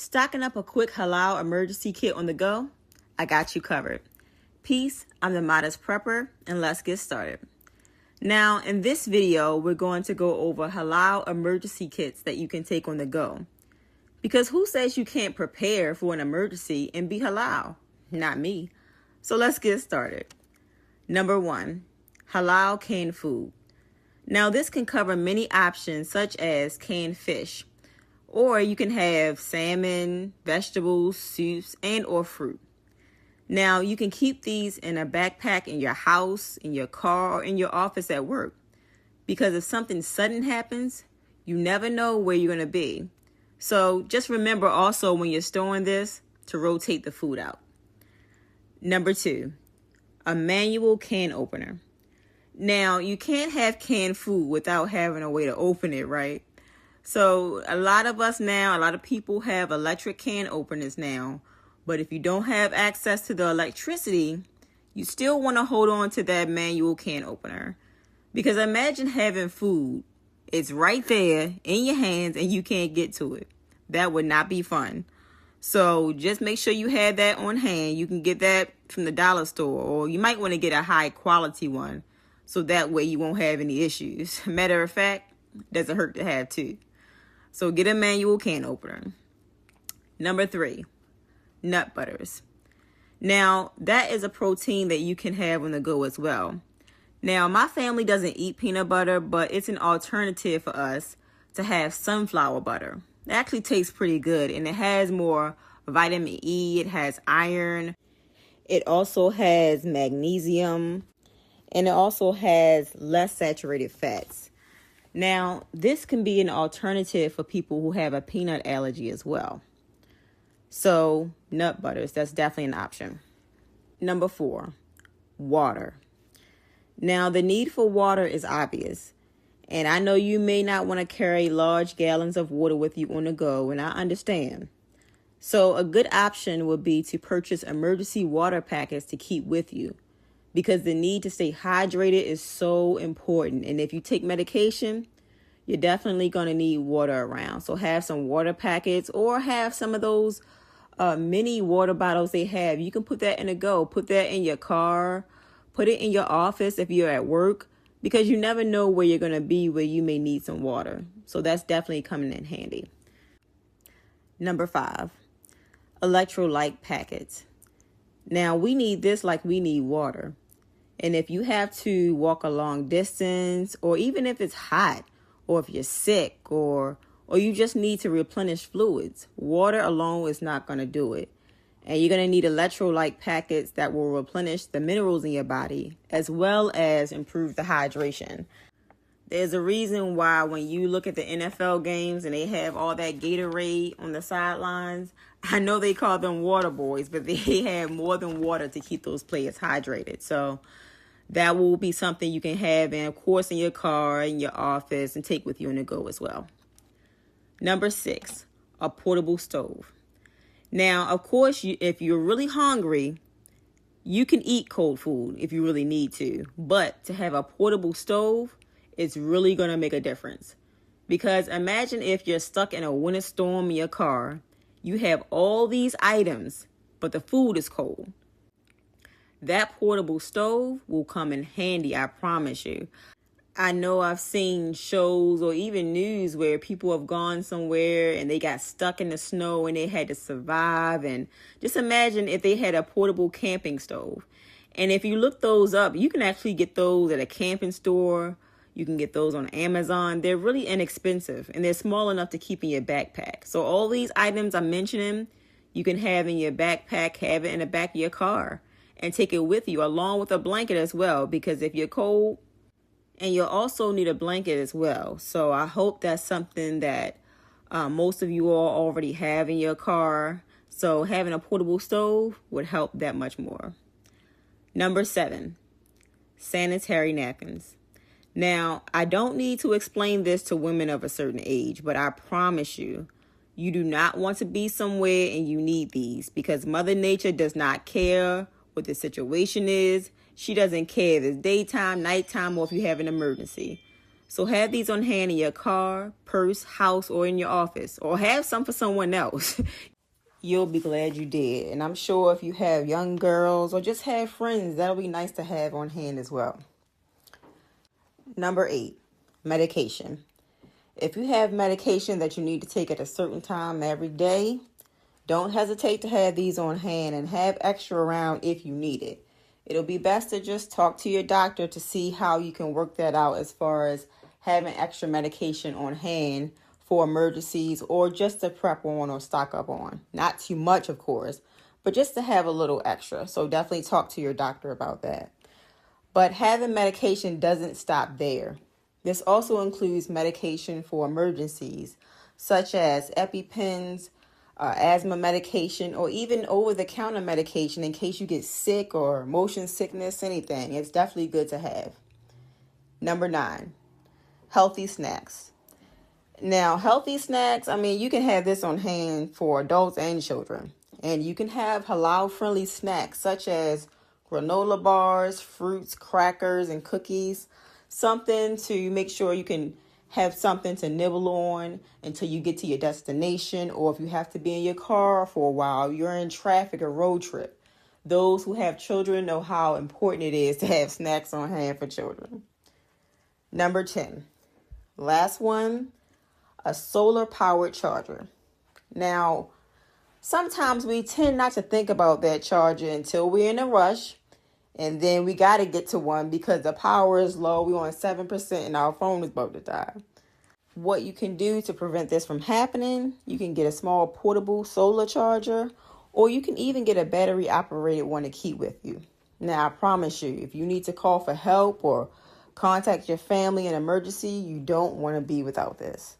Stocking up a quick halal emergency kit on the go? I got you covered. Peace, I'm the Modest Prepper, and let's get started. Now, in this video, we're going to go over halal emergency kits that you can take on the go. Because who says you can't prepare for an emergency and be halal? Not me. So let's get started. Number 1, halal canned food. Now, this can cover many options such as canned fish, or you can have salmon, vegetables, soups, and or fruit. Now, you can keep these in a backpack in your house, in your car, or in your office at work. Because if something sudden happens, you never know where you're going to be. So just remember also when you're storing this to rotate the food out. Number 2, a manual can opener. Now, you can't have canned food without having a way to open it, right? So a lot of people have electric can openers now. But if you don't have access to the electricity, you still want to hold on to that manual can opener. Because imagine having food. It's right there in your hands and you can't get to it. That would not be fun. So just make sure you have that on hand. You can get that from the dollar store, or you might want to get a high quality one. So that way you won't have any issues. Matter of fact, doesn't hurt to have two. So get a manual can opener. Number 3, nut butters. Now, that is a protein that you can have on the go as well. Now, my family doesn't eat peanut butter, but it's an alternative for us to have sunflower butter. It actually tastes pretty good, and it has more vitamin E. It has iron. It also has magnesium, and it also has less saturated fats. Now, this can be an alternative for people who have a peanut allergy as well. So, nut butters, that's definitely an option. Number 4, water. Now, the need for water is obvious. And I know you may not want to carry large gallons of water with you on the go, and I understand. So, a good option would be to purchase emergency water packets to keep with you. Because the need to stay hydrated is so important. And if you take medication, you're definitely going to need water around. So have some water packets, or have some of those mini water bottles they have. You can put that in a go. Put that in your car. Put it in your office if you're at work. Because you never know where you're going to be where you may need some water. So that's definitely coming in handy. Number 5, electrolyte packets. Now, we need this like we need water. And if you have to walk a long distance, or even if it's hot, or if you're sick, or you just need to replenish fluids, water alone is not going to do it. And you're going to need electrolyte packets that will replenish the minerals in your body, as well as improve the hydration. There's a reason why when you look at the NFL games and they have all that Gatorade on the sidelines, I know they call them water boys, but they have more than water to keep those players hydrated. So that will be something you can have, and of course, in your car, in your office, and take with you on the go as well. Number 6, a portable stove. Now, of course, if you're really hungry, you can eat cold food if you really need to. But to have a portable stove, it's really going to make a difference. Because imagine if you're stuck in a winter storm in your car. You have all these items, but the food is cold. That portable stove will come in handy, I promise you. I know I've seen shows or even news where people have gone somewhere and they got stuck in the snow and they had to survive. And just imagine if they had a portable camping stove. And if you look those up, you can actually get those at a camping store. You can get those on Amazon. They're really inexpensive, and they're small enough to keep in your backpack. So all these items I'm mentioning, you can have in your backpack, have it in the back of your car, and take it with you along with a blanket as well. Because if you're cold, and you'll also need a blanket as well. So I hope that's something that most of you all already have in your car. So having a portable stove would help that much more. Number 7, sanitary napkins. Now, I don't need to explain this to women of a certain age, but I promise you, you do not want to be somewhere and you need these, because Mother Nature does not care what the situation is. She doesn't care if it's daytime, nighttime, or if you have an emergency. So have these on hand in your car, purse, house, or in your office, or have some for someone else. You'll be glad you did. And I'm sure if you have young girls or just have friends, that'll be nice to have on hand as well. Number 8, medication. If you have medication that you need to take at a certain time every day, don't hesitate to have these on hand and have extra around if you need it. It'll be best to just talk to your doctor to see how you can work that out as far as having extra medication on hand for emergencies or just to prep on or stock up on. Not too much, of course, but just to have a little extra. So definitely talk to your doctor about that. But having medication doesn't stop there. This also includes medication for emergencies, such as EpiPens, asthma medication, or even over-the-counter medication in case you get sick or motion sickness, anything. It's definitely good to have. Number 9, healthy snacks. Now, healthy snacks, you can have this on hand for adults and children. And you can have halal-friendly snacks such as granola bars, fruits, crackers, and cookies. Something to make sure you can have something to nibble on until you get to your destination, or if you have to be in your car for a while, you're in traffic or road trip. Those who have children know how important it is to have snacks on hand for children. Number 10, last one, a solar-powered charger. Now, sometimes we tend not to think about that charger until we're in a rush, and then we got to get to one because the power is low. We're on 7% and our phone is about to die. What you can do to prevent this from happening, you can get a small portable solar charger, or you can even get a battery operated one to keep with you. Now, I promise you, if you need to call for help or contact your family in an emergency, you don't want to be without this.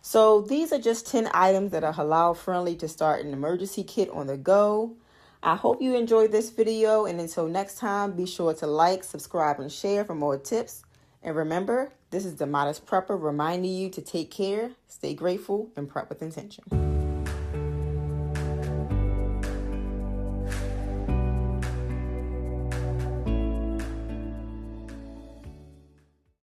So these are just 10 items that are halal friendly to start an emergency kit on the go. I hope you enjoyed this video, and until next time, be sure to like, subscribe, and share for more tips. And remember, this is the Modest Prepper reminding you to take care, stay grateful, and prep with intention.